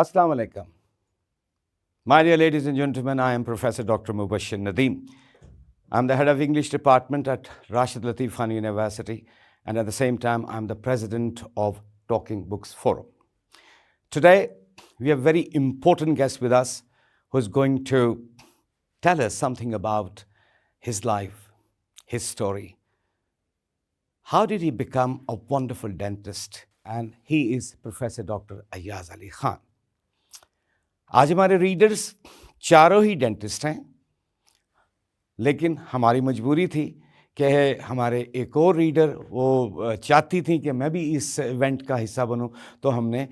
Assalamu alaikum. My dear ladies and gentlemen, I am Professor Dr. Mubashir Nadeem. I'm the head of English department at Rashid Latif Khan University, and at the same time, I'm the president of Talking Books Forum. Today, we have a very important guest with us who is going to tell us something about his life, his story. How did he become a wonderful dentist? And he is Professor Dr. Ayaz Ali Khan. آج ہمارے readers چاروں ہی dentist ہیں، لیکن ہماری مجبوری تھی کہ ہمارے ایک اور ریڈر وہ چاہتی تھیں کہ میں بھی اس ایونٹ کا حصہ بنوں، تو ہم نے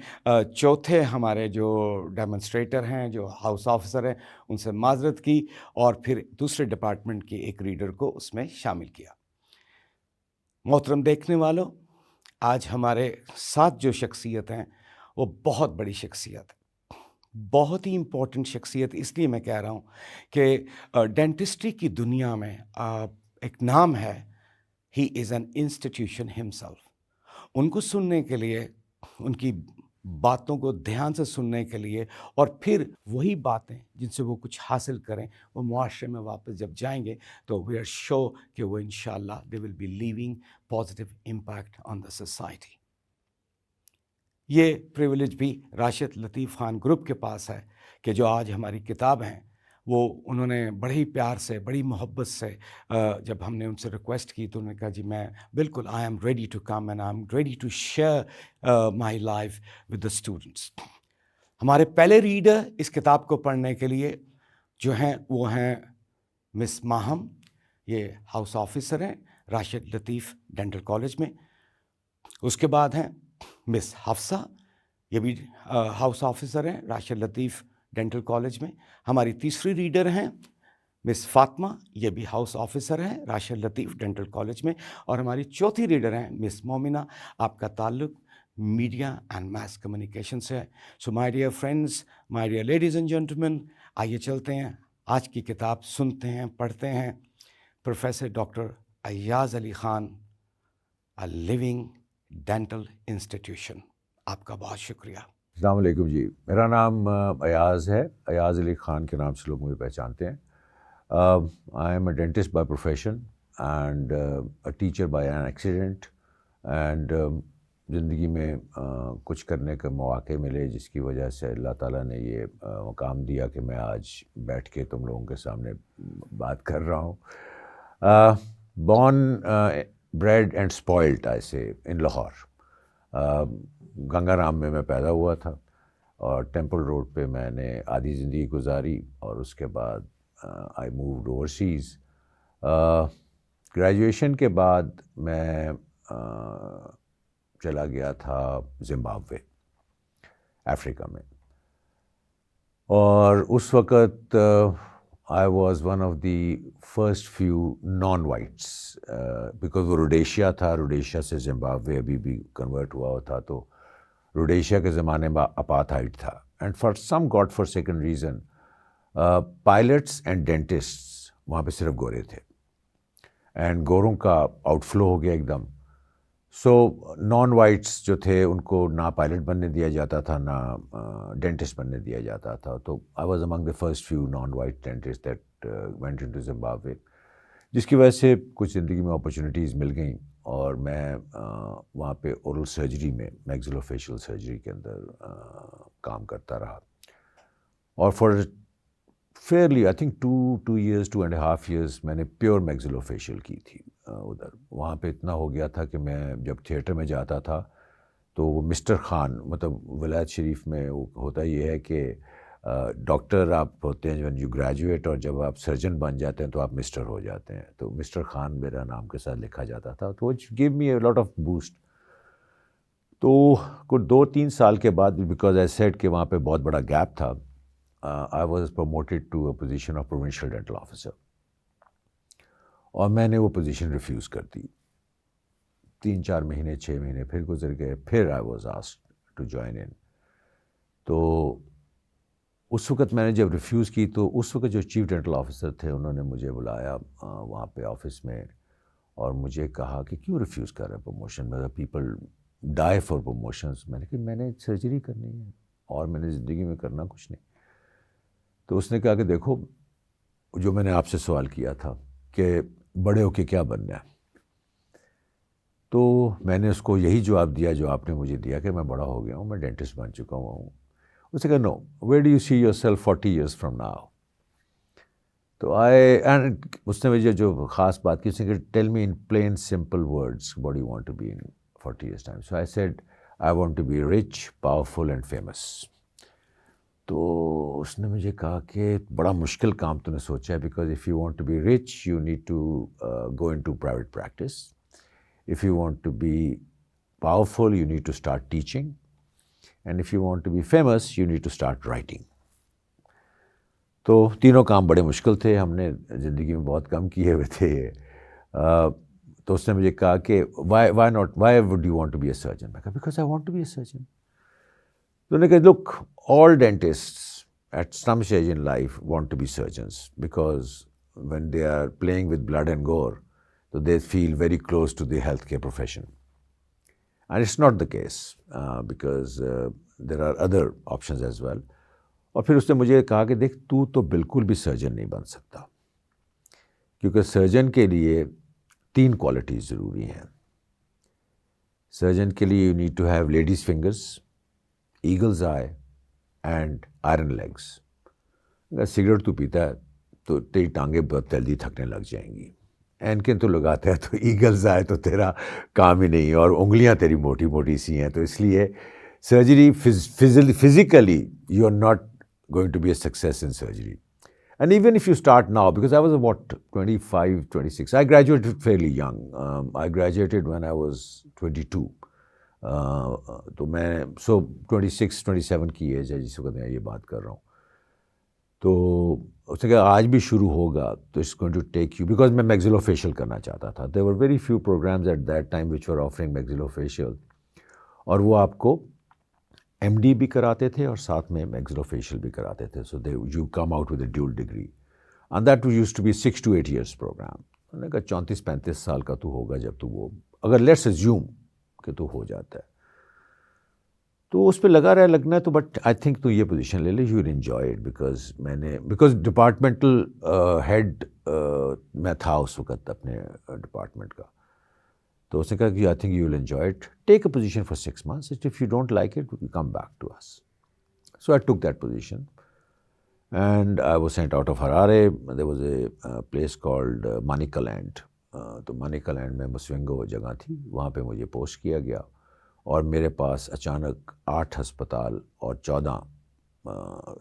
چوتھے ہمارے جو ڈیمونسٹریٹر ہیں، جو ہاؤس آفیسر ہیں، ان سے معذرت کی اور پھر دوسرے ڈپارٹمنٹ کے ایک ریڈر کو اس میں شامل کیا۔ محترم دیکھنے والوں، آج ہمارے ساتھ جو شخصیت ہیں وہ بہت بڑی شخصیت ہے، بہت ہی امپورٹنٹ شخصیت۔ اس لیے میں کہہ رہا ہوں کہ ڈینٹسٹری کی دنیا میں ایک نام ہے، ہی از این انسٹیٹیوشن ہمسیلف۔ ان کو سننے کے لیے، ان کی باتوں کو دھیان سے سننے کے لیے، اور پھر وہی باتیں جن سے وہ کچھ حاصل کریں، وہ معاشرے میں واپس جب جائیں گے تو وی آر شیور کہ وہ انشاءاللہ they will be leaving positive impact on the society. یہ پریویلیج بھی راشد لطیف خان گروپ کے پاس ہے کہ جو آج ہماری کتاب ہیں وہ انہوں نے بڑے ہی پیار سے، بڑی محبت سے جب ہم نے ان سے ریکویسٹ کی تو انہوں نے کہا جی میں بالکل I am ready to come and I am ready to share my life with the students. ہمارے پہلے ریڈر اس کتاب کو پڑھنے کے لیے جو ہیں وہ ہیں مس ماہم، یہ ہاؤس آفیسر ہیں راشد لطیف ڈینٹل کالج میں۔ اس کے بعد ہیں مس حفصہ، یہ بھی ہاؤس آفیسر ہیں راشد لطیف ڈینٹل کالج میں۔ ہماری تیسری ریڈر ہیں مس فاطمہ، یہ بھی ہاؤس آفیسر ہیں راشد لطیف ڈینٹل کالج میں۔ اور ہماری چوتھی ریڈر ہیں مس مومنہ، آپ کا تعلق میڈیا اینڈ میس کمیونیکیشن سے ہے۔ So my dear friends, my dear ladies and gentleman, آئیے چلتے ہیں آج کی کتاب سنتے ہیں، پڑھتے ہیں۔ Professor doctor Ayaz Ali Khan, a living dental institution. آپ کا بہت شکریہ۔ السلام علیکم جی، میرا نام ایاز ہے، ایاز علی خان کے نام سے لوگ مجھے پہچانتے ہیں۔ آئی am a dentist by profession and a teacher by an accident, and زندگی میں کچھ کرنے کے مواقع ملے جس کی وجہ سے اللہ تعالیٰ نے یہ مقام دیا کہ میں آج بیٹھ کے تم لوگوں کے سامنے بات کر رہا ہوں۔ بورن بریڈ اینڈ اسپوائلڈ آئی سے ان لاہور، گنگا رام میں پیدا ہوا تھا اور ٹیمپل روڈ پہ میں نے آدھی زندگی گزاری، اور اس کے بعد آئی مووڈ اوورسیز۔ گریجویشن کے بعد میں چلا گیا تھا زمبابوے، افریقہ میں، اور اس وقت I was one of the first few non-whites because وہ روڈیشیا تھا، روڈیشیا سے زمبابوے ابھی بھی کنورٹ ہوا تھا، تو روڈیشیا کے زمانے میں اپارتھائڈ تھا، and for some God for second reason pilots and dentist وہاں پہ صرف گورے تھے، اینڈ گوروں کا آؤٹ فلو ہو گیا ایک دم۔ سو نان وائٹس جو تھے ان کو نہ پائلٹ بننے دیا جاتا تھا، نہ ڈینٹسٹ بننے دیا جاتا تھا، تو I was among the first few naan white dentist that went into Zimbabwe, جس کی وجہ سے کچھ زندگی میں اپرچونیٹیز مل گئیں، اور میں وہاں پہ اورل سرجری میں، میگزیلو فیشیل سرجری کے اندر کام کرتا رہا، اور for fairly I think 2 years 2.5 years میں نے پیور میگزیلو فیشیل کی تھی ادھر۔ وہاں پہ اتنا ہو گیا تھا کہ میں جب تھیٹر میں جاتا تھا تو وہ مسٹر خان، مطلب ولایت شریف میں وہ ہوتا یہ ہے کہ ڈاکٹر آپ ہوتے ہیں when you graduate، اور جب آپ سرجن بن جاتے ہیں تو آپ مسٹر ہو جاتے ہیں، تو مسٹر خان میرا نام کے ساتھ لکھا جاتا تھا، تو give me a lot of boost. تو کچھ 2-3 سال کے بعد، بیکاز آئی سیڈ کہ وہاں پہ بہت بڑا گیپ تھا، I was promoted to a position of provincial dental officer، اور میں نے وہ پوزیشن ریفیوز کر دی۔ 3-4 مہینے 6 مہینے پھر گزر گئے، پھر I was asked to join in۔ تو اس وقت میں نے جب ریفیوز کی تو اس وقت جو چیف ڈینٹل آفیسر تھے انہوں نے مجھے بلایا وہاں پہ آفس میں، اور مجھے کہا کہ کیوں ریفیوز کر رہے ہیں پروموشن، مطلب پیپل ڈائی فار پروموشنز۔ میں نے کہا میں نے سرجری کرنی ہے، اور میں نے زندگی میں کرنا کچھ نہیں. تو اس نے کہا کہ دیکھو جو میں نے آپ سے سوال کیا تھا کہ بڑے ہو کے کیا بننا ہے, تو میں نے اس کو یہی جواب دیا جو آپ نے مجھے دیا کہ میں بڑا ہو گیا ہوں, میں ڈینٹسٹ بن چکا ہوا ہوں. اس نے کہا no, where do you see yourself 40 years from now. تو اینڈ اس نے مجھے جو خاص بات کی, اس نے کہ tell me in plain simple words what you want to be in 40 years time. So I said I want to be rich, powerful and famous. تو اس نے مجھے کہا کہ بڑا مشکل کام تو نے سوچا ہے, because if you want to be rich you need to go into private practice. If you want to be powerful, you need to start teaching. And if you want to be famous, you need to start writing. تو تینوں کام بڑے مشکل تھے, ہم نے زندگی میں بہت کم کیے ہوئے تھے. تو اس نے مجھے کہا کہ why would you want to be a surgeon? میں کہا because I want to be a surgeon. تو انہوں نے کہا look, all dentists at some stage in life want to be surgeons, because when they are playing with blood and gore, so they feel very close to the healthcare profession. And it's not the case, because there are other options as well. اور پھر اس نے مجھے کہا کہ دیکھ تو بالکل بھی سرجن نہیں بن سکتا, کیونکہ سرجن کے لیے 3 کوالٹیز ضروری ہیں. سرجن کے لیے you need to have ladies fingers, eagle's eye and iron legs. اگر سگریٹ تو پیتا ہے تو تیری ٹانگیں بہت جلدی تھکنے لگ جائیں گی. اینکن تو لگاتا ہے تو ایگلز آئے تو تیرا کام ہی نہیں, اور انگلیاں تیری موٹی موٹی سی ہیں. تو اس لیے surgery physically you are not going to be a success in surgery. And even if you start now, because I was about 25-26, I graduated fairly young. I graduated when I was 22. تو میں 26-27 کی age ہے جس وقت میں یہ بات کر رہا ہوں. تو اس نے کہا آج بھی شروع ہوگا تو it's going to take you, because میں میگزیلو فیشیل کرنا چاہتا تھا. There were very few programmes at that time which were offering maxillofacial, اور وہ آپ کو ایم ڈی بھی کراتے تھے اور ساتھ میں میگزیلو فیشیل بھی کراتے تھے. So they you come out with a dual degree, and that used to be 6 to 8 years programme. انہوں نے کہا 34-35 سال کا تو ہوگا جب تو وہ, اگر لیٹس ایزیوم کہ تو ہو جاتا ہے. تو اس پہ لگنا ہے تو, بٹ آئی تھنک تو یہ پوزیشن لے لے, you will enjoy it. Because departmental head میں تھا اس وقت اپنے ڈپارٹمنٹ کا. تو اس نے کہا کہ I think you will enjoy it, take a position for 6 months, if you don't like it you come back to us. So I took that position and I was sent out of Harare. There was a place called Manicaland. تو Manika land میں مسوینگو جگہ تھی, وہاں پہ مجھے post کیا گیا, اور میرے پاس اچانک 8 ہسپتال اور 14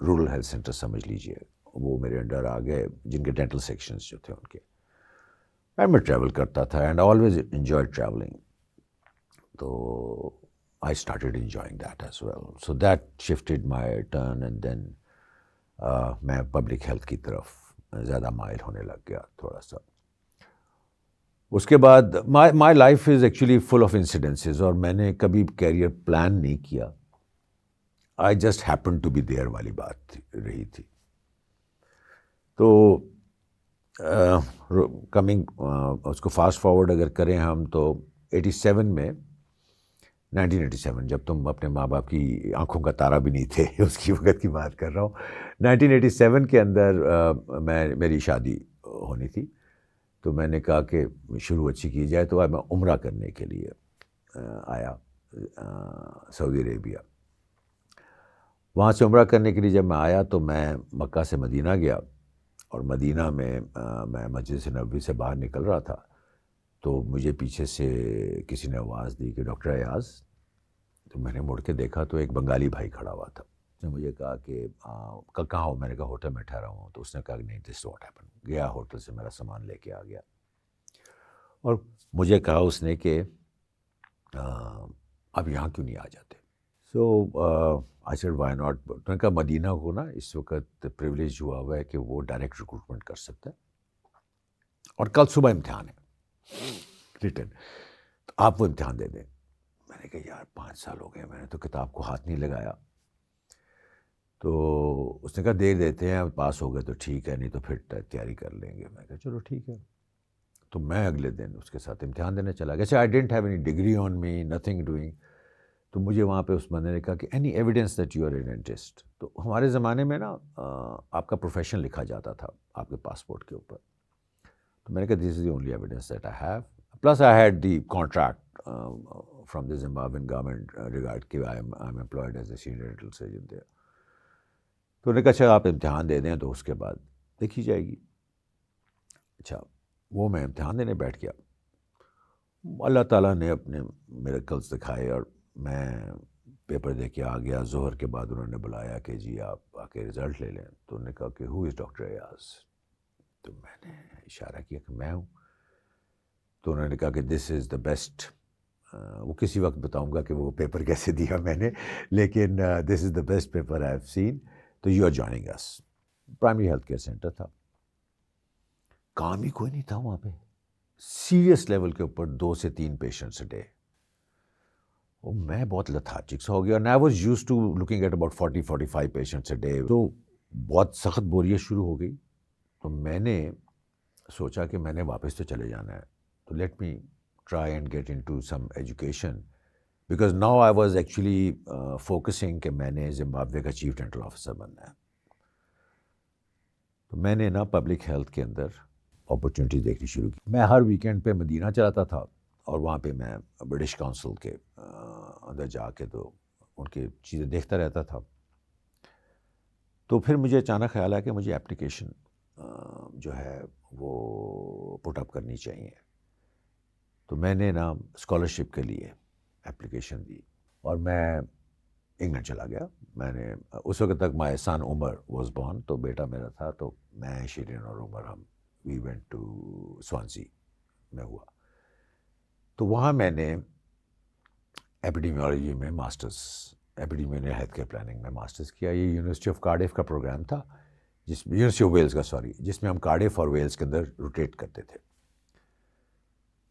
رورل ہیلتھ سینٹر سمجھ لیجئے وہ میرے انڈر آ گئے, جن کے ڈینٹل سیکشنز جو تھے ان کے. اینڈ میں ٹریول کرتا تھا, اینڈ آلویز انجوائے ٹریولنگ. تو I started enjoying that as well. So that shifted my turn, and then میں پبلک ہیلتھ کی طرف زیادہ مائل ہونے لگ گیا تھوڑا سا. اس کے بعد my life is actually full of incidences, اور میں نے کبھی کیریئر پلان نہیں کیا. I just happen to be there والی بات رہی تھی. تو کمنگ اس کو فاسٹ فارورڈ اگر کریں ہم تو 1987 جب تم اپنے ماں باپ کی آنکھوں کا تارا بھی نہیں تھے, اس کی وقت کی بات کر رہا ہوں. 1987 کے اندر میری شادی ہونی تھی. تو میں نے کہا کہ شروع اچھی کی جائے, تو میں عمرہ کرنے کے لیے آیا سعودی عربیہ. وہاں سے عمرہ کرنے کے لیے جب میں آیا تو میں مکہ سے مدینہ گیا, اور مدینہ میں میں مسجد نبوی سے باہر نکل رہا تھا تو مجھے پیچھے سے کسی نے آواز دی کہ ڈاکٹر ایاز. تو میں نے مڑ کے دیکھا تو ایک بنگالی بھائی کھڑا ہوا تھا. اس نے مجھے کہا کہ کہاں ہو؟ میں نے کہا ہوٹل میں ٹھہرا ہوں. تو اس نے کہا کہ نہیں, دس واٹ ہیپن. گیا ہوٹل سے میرا سامان لے کے آ گیا, اور مجھے کہا اس نے کہ اب یہاں کیوں نہیں آ جاتے. سو آئی سیڈ وائی ناٹ. تو نے کہا مدینہ کو نا اس وقت پریولیج ہوا ہوا ہے کہ وہ ڈائریکٹ ریکروٹمنٹ کر سکتا ہے, اور کل صبح امتحان ہے ریٹن, تو آپ وہ امتحان دے دیں. میں نے کہا یار 5 سال ہو گئے, میں نے تو کتاب کو ہاتھ نہیں لگایا. تو اس نے کہا دے دیتے ہیں, پاس ہو گئے تو ٹھیک ہے, نہیں تو پھر تیاری کر لیں گے. میں کہا چلو ٹھیک ہے. تو میں اگلے دن اس کے ساتھ امتحان دینے چلا گیا. I didn't have any degree on me, nothing doing. تو مجھے وہاں پہ اس بندے نے کہا کہ any evidence that you are a dentist. تو ہمارے زمانے میں نا آپ کا پروفیشن لکھا جاتا تھا آپ کے پاسپورٹ کے اوپر. تو میں نے کہا this is the only evidence that I have. Plus I had the contract from the Zimbabwean government regard کہ I am employed as a senior dental surgeon there. تو انہوں نے کہا اچھا آپ امتحان دے دیں تو اس کے بعد دیکھی جائے گی. اچھا وہ میں امتحان دینے بیٹھ گیا. اللہ تعالیٰ نے اپنے میریکلز دکھائے اور میں پیپر دے کے آ گیا. ظہر کے بعد انہوں نے بلایا کہ جی آپ آ کے رزلٹ لے لیں. تو انہوں نے کہا کہ ہو از ڈاکٹر ایاز. تو میں نے اشارہ کیا کہ میں ہوں. تو انہوں نے کہا کہ دس از دا بیسٹ. وہ کسی وقت بتاؤں گا کہ وہ پیپر کیسے دیا میں نے, لیکن this is the best paper I have seen. تو you are joining us. Primary health care centre تھا, کام ہی کوئی نہیں تھا وہاں پہ. سیریس لیول کے اوپر 2 سے 3 پیشنٹس اے ڈے. اور میں بہت لتھارجک سا ہو گیا. and I was used to looking at about 40-45 patients a day. تو بہت سخت بوریت شروع ہو گئی. تو میں نے سوچا کہ میں نے واپس تو چلے جانا ہے, تو let me try and get into some education, because now I was actually focusing کہ میں نے زمبابوے کا چیف ڈینٹل آفیسر بننا ہے. تو میں نے نا پبلک ہیلتھ کے اندر اپرچونیٹی دیکھنی شروع کی. میں ہر ویکینڈ پہ مدینہ چلاتا تھا اور وہاں پہ میں برٹش کاؤنسل کے اندر جا کے تو ان کی چیزیں دیکھتا رہتا تھا. تو پھر مجھے اچانک خیال آیا کہ مجھے اپلیکیشن جو ہے وہ پٹ اپ کرنی چاہیے. تو میں نے نا اسکالرشپ کے لیے اپلیکیشن دی اور میں انگلینڈ چلا گیا. میں نے اس وقت تک مائی سن عمر واز بورن, تو بیٹا میرا تھا. تو میں شیرین اور عمر ہم وی وینٹ ٹو سوانسی میں ہوا. تو وہاں میں نے ایپیڈیمیولوجی میں masters, epidemiology health care planning میں ماسٹرس کیا. یہ یونیورسٹی آف کارڈیف کا پروگرام تھا, جس میں یونیورسٹی آف ویلز کا جس میں ہم کارڈیف اور ویلز کے اندر روٹیٹ کرتے تھے.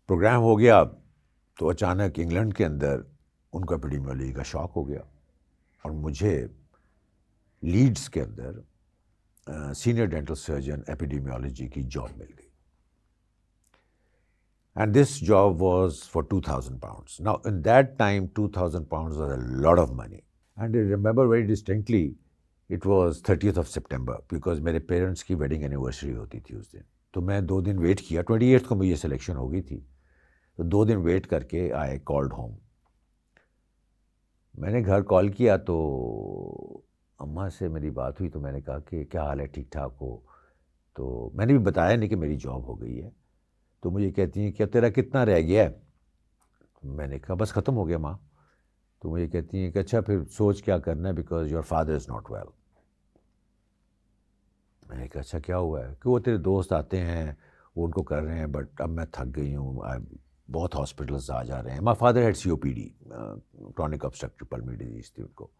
پروگرام ہو گیا تو اچانک انگلینڈ کے اندر ان کو ایپیڈیمیولوجی کا شوق ہو گیا اور مجھے لیڈز کے اندر سینئر ڈینٹل سرجن ایپیڈیمیولوجی کی جاب مل گئی. And this job was for 2,000 pounds. Now, in that time, 2,000 pounds was a lot of money. And I remember very distinctly, it was 30th of September, because میرے parents کی wedding anniversary ہوتی تھی اس دن. تو میں 2 دن wait کیا. 28th کو مجھے selection ہو گئی تھی. تو 2 دن ویٹ کر کے I called home. میں نے گھر کال کیا تو اماں سے میری بات ہوئی. تو میں نے کہا کہ کیا حال ہے, ٹھیک ٹھاک ہو؟ تو میں نے بھی بتایا نہیں کہ میری جاب ہو گئی ہے. تو مجھے کہتی ہیں کیا تیرا کتنا رہ گیا ہے؟ میں نے کہا بس ختم ہو گیا ماں. تو مجھے کہتی ہیں کہ اچھا پھر سوچ کیا کرنا ہے, because your father is not well. میں نے کہا اچھا کیا ہوا ہے؟ کہ وہ تیرے دوست آتے ہیں وہ ان کو کر رہے ہیں, بٹ اب میں تھک گئی ہوں, بہت ہاسپٹلز آ جا رہے ہیں. My father had COPD, chronic obstructive pulmonary disease تھی ان کو.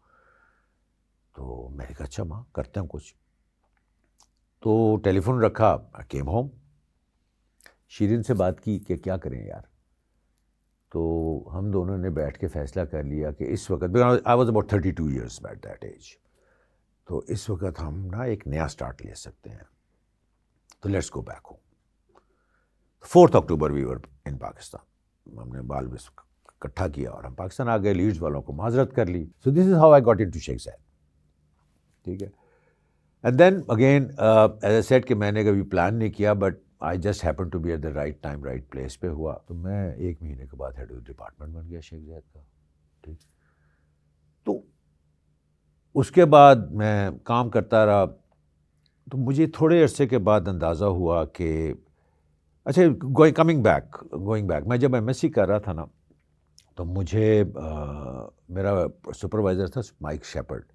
تو میں نے کہا اچھا ماں کرتے ہیں کچھ. تو ٹیلی فون رکھا, کیم ہوم. شیرین سے بات کی کہ کیا کریں یار. تو ہم دونوں نے بیٹھ کے فیصلہ کر لیا کہ اس وقت I was about 32 years at that age. تو اس وقت ہم نا ایک نیا سٹارٹ لے سکتے ہیں, تو let's go back home. 4 October وی ور ان پاکستان. ہم نے بال بس اکٹھا کیا اور ہم پاکستان آ گئے. لیڈز والوں کو معذرت کر لی. So this is how I got into Sheikh Zayed. ٹھیک ہے. And then again as I said کہ میں نے کبھی پلان نہیں کیا, but I just happened to be at the right time, right place پہ ہوا. تو میں 1 مہینے کے بعد ہیڈ آف ڈپارٹمنٹ بن گیا شیخ زاید کا. ٹھیک. تو اس کے بعد میں کام کرتا رہا. تو مجھے تھوڑے عرصے کے بعد اندازہ ہوا کہ اچھا گوئنگ بیک میں جب MSc کر رہا تھا نا, تو مجھے میرا سپروائزر تھا مائک شیپرڈ.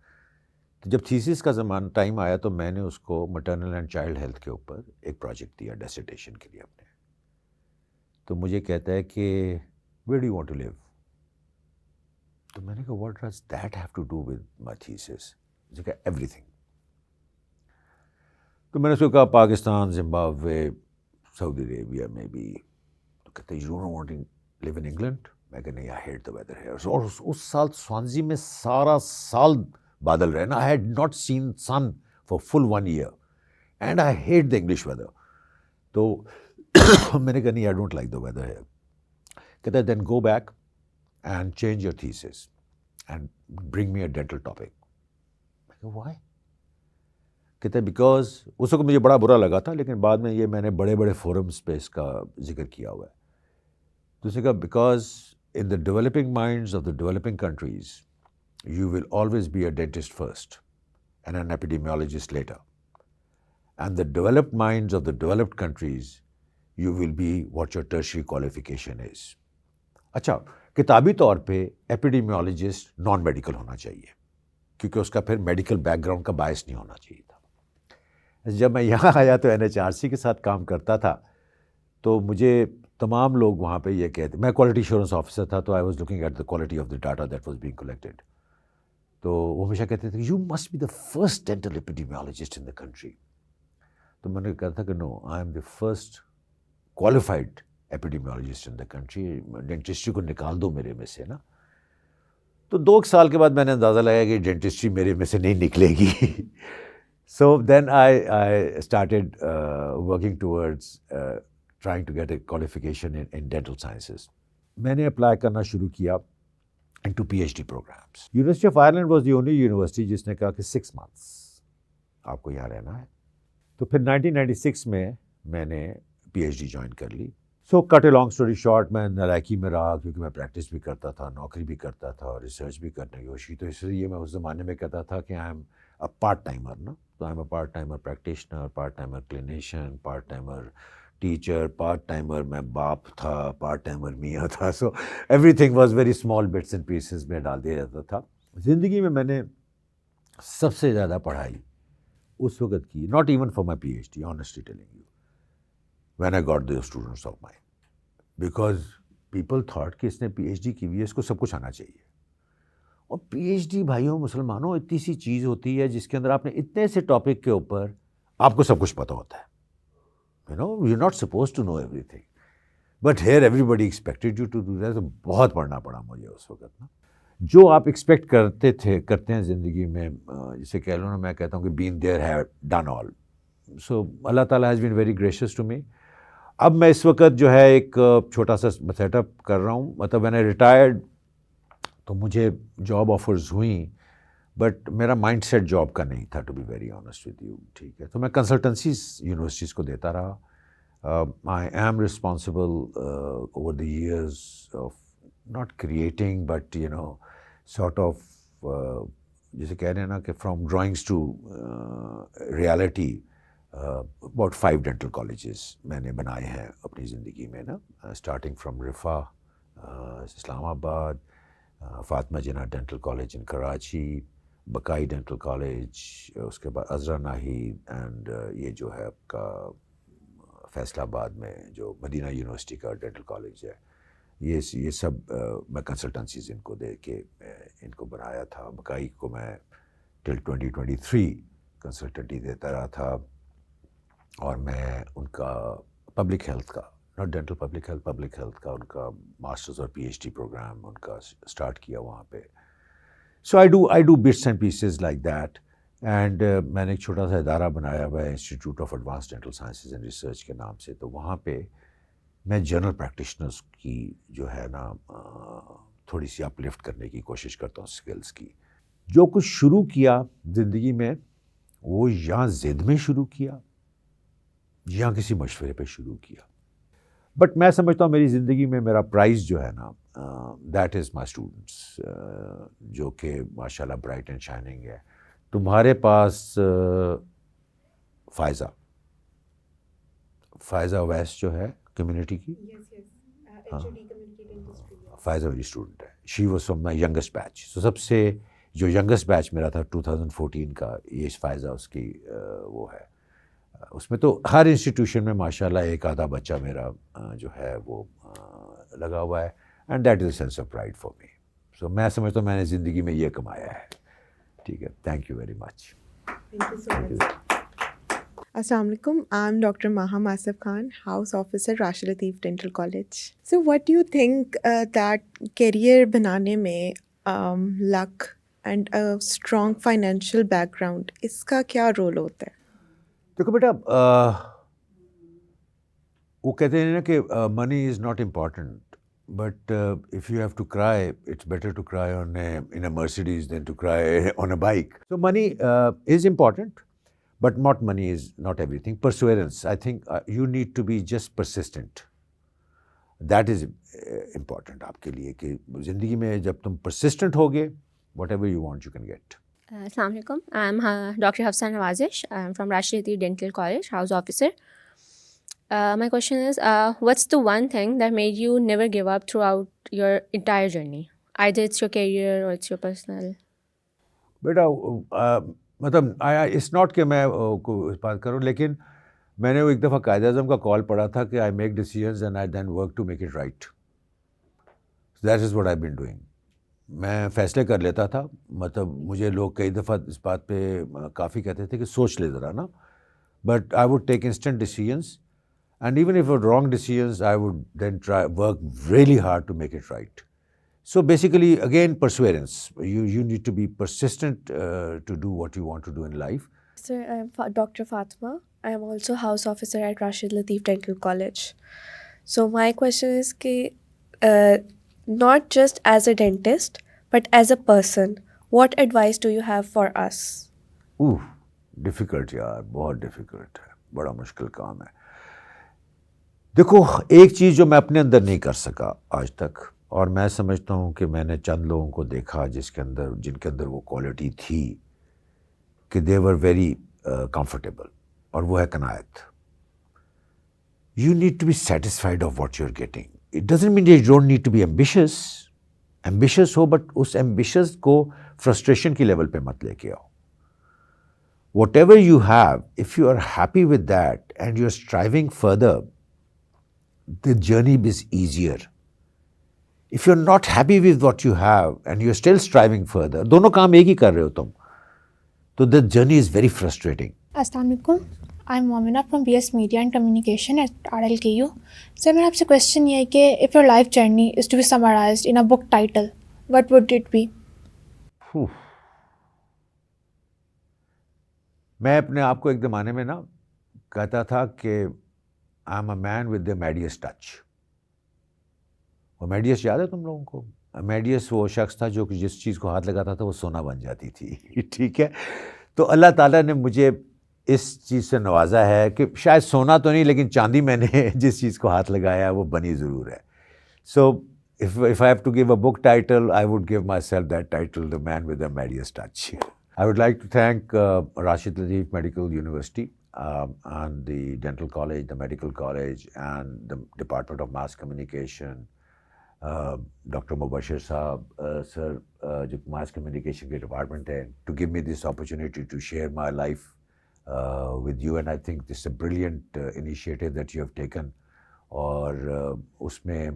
تو جب تھیسس کا زمان ٹائم آیا تو میں نے اس کو مٹرنل اینڈ چائلڈ ہیلتھ کے اوپر ایک پروجیکٹ دیا ڈیسرٹیشن کے لیے اپنے. تو مجھے کہتا ہے کہ where do you want to leave. تو میں نے کہا what does that have to do with my thesis. مجھے کہا ایوری تھنگ. تو میں نے اس کو کہا پاکستان, زمبابوے, سعودی عربیہ میں بھی. تو کہتے you don't want to live in England. میں کہ نہیں, I hate the weather here. اور اس سال سوانزی میں سارا سال بادل رہے نا. I had not seen sun for full 1 year and I hate the English weather. تو میں نے کہا نہیں, I don't like the weather here. کہتا ہے then go back and change your thesis. and bring me a dental topic. I go, why? کہتے ہیں because اس وقت مجھے بڑا برا لگا تھا, لیکن بعد میں یہ میں نے بڑے بڑے فورمز پہ اس کا ذکر کیا ہوا ہے. تو اس نے کہا because in the developing minds of the developing countries, you will always be a dentist first and an epidemiologist later. And the developed minds of the developed countries, you will be what your tertiary qualification is. اچھا, کتابی طور پہ ایپیڈیمیولوجسٹ non medical ہونا چاہیے, کیونکہ اس کا پھر medical back ground کا باعث نہیں ہونا چاہیے تھا. جب میں یہاں آیا تو NHRC کے ساتھ کام کرتا تھا, تو مجھے تمام لوگ وہاں پہ یہ کہتے, میں کوالٹی ایشورنس آفیسر تھا, تو I was looking at the quality of the data that was being collected. تو وہ ہمیشہ کہتے تھے you must be the first dental epidemiologist in the country. تو میں نے کہا تھا کہ no, I am the first qualified epidemiologist in the country. Dentistry کو نکال دو میرے میں سے نا. تو 2 سال کے بعد میں نے اندازہ لگایا کہ ڈینٹسٹری میرے میں سے نہیں نکلے گی. So then I started working towards trying to get a qualification in dental sciences. میں نے اپلائی کرنا شروع کیا into PhD programs. University of Ireland was the only university جس نے کہا کہ 6 months آپ کو یہاں رہنا ہے. تو پھر 1996 میں میں نے PhD جوائن کر لی. سو کٹ اے لانگ اسٹوری شارٹ, میں نالائکی میں رہا کیونکہ میں پریکٹس بھی کرتا تھا, نوکری بھی کرتا تھا اور ریسرچ بھی کرنے کی کوشش. تو اس لیے میں اس زمانے میں کہتا تھا کہ I am a part timer نا. تو آئی am a part timer practitioner, part timer clinician, part timer teacher, part timer میں باپ تھا, پارٹ ٹائمر میاں تھا. So every thing was very small bits and pieces میں ڈال دیا جاتا تھا. زندگی میں نے سب سے زیادہ پڑھائی اس وقت کی, not even for my PhD, honestly telling you, when I got those students of mine, because people thought کہ اس نے PhD کی ہوئی ہے, اس کو سب کچھ آنا چاہیے. اور PhD بھائیوں مسلمانوں اتنی سی چیز ہوتی ہے جس کے اندر آپ نے اتنے سے ٹاپک کے اوپر آپ کو سب کچھ پتہ ہوتا ہے. You know, you're not supposed to know everything. But here everybody expected you to do that. تو بہت پڑھنا پڑا مجھے اس وقت نا. جو آپ ایکسپیکٹ کرتے ہیں زندگی میں, جسے کہہ لو نا, میں کہتا ہوں کہ been there, have done all. So اللہ تعالیٰ has been very gracious to me. اب میں اس وقت جو ہے ایک چھوٹا سا سیٹ اپ کر رہا ہوں. مطلب میں نے ریٹائرڈ تو مجھے جاب آفرز ہوئیں, بٹ میرا مائنڈ سیٹ جاب کا نہیں تھا, to be very honest with you. ٹھیک ہے, تو میں کنسلٹنسیز یونیورسٹیز کو دیتا رہا. I am responsible over the years of not creating but you know sort of, جسے کہہ رہے ہیں نا کہ from drawings to reality, about 5 dental colleges میں نے بنائے ہیں اپنی زندگی میں نا, starting from Riphah Islamabad, Fatima Jinnah dental college in Karachi, Baqai dental college, اس کے بعد عذرا ناہید, اینڈ یہ جو ہے آپ کا فیصل آباد میں جو مدینہ یونیورسٹی کا ڈینٹل کالج ہے, یہ سب میں کنسلٹنسیز ان کو دے کے ان کو بنایا تھا. بکائی کو میں ٹل 2023 کنسلٹنٹی دیتا رہا تھا, اور میں ان کا پبلک ہیلتھ کا, ناٹ ڈینٹل پبلک ہیلتھ کا ان کا ماسٹرز اور PhD پروگرام ان کا اسٹارٹ کیا وہاں پہ. So I do bits and pieces like that. And میں نے ایک چھوٹا سا ادارہ بنایا ہوا ہے, institute of advance dental sciences and research کے نام سے. تو وہاں پہ میں جنرل پریکٹیشنرز کی جو ہے نا تھوڑی سی اپ لفٹ کرنے کی کوشش کرتا ہوں اسکلس کی. جو کچھ شروع کیا زندگی میں وہ یا ضد میں شروع کیا یا کسی مشورے پہ شروع کیا. بٹ میں سمجھتا ہوں میری زندگی میں میرا پرائز جو ہے نا دیٹ از مائی اسٹوڈنٹس, جو کہ ماشاء اللہ برائٹ اینڈ شائننگ ہے. تمہارے پاس فائزہ ویس جو ہے کمیونٹی کی, فائزہ میری اسٹوڈنٹ ہے. She was from my youngest batch. سو سب سے جو ینگسٹ بیچ میرا تھا 2014 کا, یہ فائزہ اس کی وہ ہے. اس میں تو ہر انسٹیٹیوشن میں ماشاء اللہ ایک آدھا بچہ میرا جو ہے وہ لگا ہوا ہے, and that is a sense of pride for me. سو میں سمجھتا ہوں میں نے زندگی میں یہ کمایا ہے. ٹھیک ہے, تھینک یو ویری مچ. السلام علیکم. I am doctor Maham Asif Khan, house officer Rashid Latif dental college. So what do you think that career بنانے میں لک اینڈ اسٹرانگ فائنینشیل بیک گراؤنڈ, اس کا کیا رول ہوتا ہے؟ دیکھو بیٹا, وہ کہتے ہیں نا کہ money is not important, But if you have to cry, it's better to cry in a Mercedes than to cry on a bike. So money is important, but money is not everything. Perseverance, I think you need to be just persistent. That is important آپ کے لیے کہ زندگی میں جب تم persistent ہوگے, whatever you want you can get. Assalamu alaikum. I'm Dr. Hafsa Nawazish. I'm from Rashid Latif Dental College, house officer. My question is, what's the one thing that made you never give up throughout your entire journey? Either it's your career or it's your personal. بیٹا مطلب it's not کہ میں اس بات کروں, لیکن میں نے وہ ایک دفعہ قائد اعظم کا کال پڑھا تھا کہ I make decisions and I then work to make it right. That is what I've been doing. میں فیصلے کر لیتا تھا, مطلب مجھے لوگ کئی دفعہ اس بات پہ کافی کہتے تھے کہ سوچ لے ذرا نا, but I would take instant decisions, and even if it were wrong decisions I would then work really hard to make it right. So basically again perseverance, you need to be persistent to do what you want to do in life. Sir, I'm Dr. Fatima. I am also house officer at Rashid Latif Dental College. So my question is not just as a dentist, but as a person, what advice do you have for us? Difficult یار, بہت difficult ہے, بڑا مشکل کام ہے. دیکھو ایک چیز جو میں اپنے اندر نہیں کر سکا آج تک, اور میں سمجھتا ہوں کہ میں نے چند لوگوں کو دیکھا جن کے اندر وہ کوالٹی تھی کہ دے ور ویری کمفرٹیبل, اور وہ ہے قناعت. You need to be satisfied of what you are getting. It doesn't mean you don't need to be ambitious ہو, بٹ اس ایمبیشیس کو فرسٹریشن کی لیول پہ مت لے کے آؤ. Whatever you have, if you are happy with that and you are striving further, the journey is easier. If you are not happy with what you have and you are still striving further, دونوں کام ایک ہی کر رہے ہو تم, تو the journey is very frustrating. السلام علیکم. I'm Momina from BS Media and Communication at RLKU. سر میرا آپ سے کویشچن یہ ہے کہ if your life journey is to be summarized in a book title, what would it be? میں اپنے آپ کو ایک زمانے میں نا کہتا تھا کہ I am a man with a Midas touch. وہ میڈیس یاد ہے تم لوگوں کو؟ میڈیس وہ شخص تھا جو کہ جس چیز کو ہاتھ لگاتا تھا وہ سونا بن جاتی تھی. ٹھیک ہے, تو اللہ تعالیٰ نے مجھے اس چیز سے نوازا ہے کہ شاید سونا تو نہیں لیکن چاندی میں نے جس چیز کو ہاتھ لگایا وہ بنی ضرور ہے. سو if I have to give a book title, I would give myself that title, The Man with the Medias Touch. I would like to thank Rashid Latif Medical University and the Dental College, the Medical College, and the Department of Mass Communication. Dr. Mubashir Saab, sir, جو Mass Communication کے department ہے, to give me this opportunity to share my life with you, and I think this is a brilliant initiative that you have taken. اور اس میں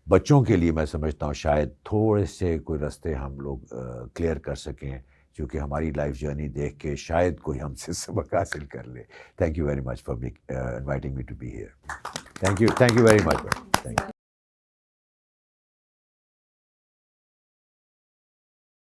بچوں کے لیے میں سمجھتا ہوں شاید تھوڑے سے کوئی راستے ہم لوگ کلیئر کر سکیں, کیونکہ ہماری لائف جرنی دیکھ کے شاید کوئی ہم سے سبق حاصل کر لے. Thank you very much for inviting me to be here. Thank you very much. Thank you.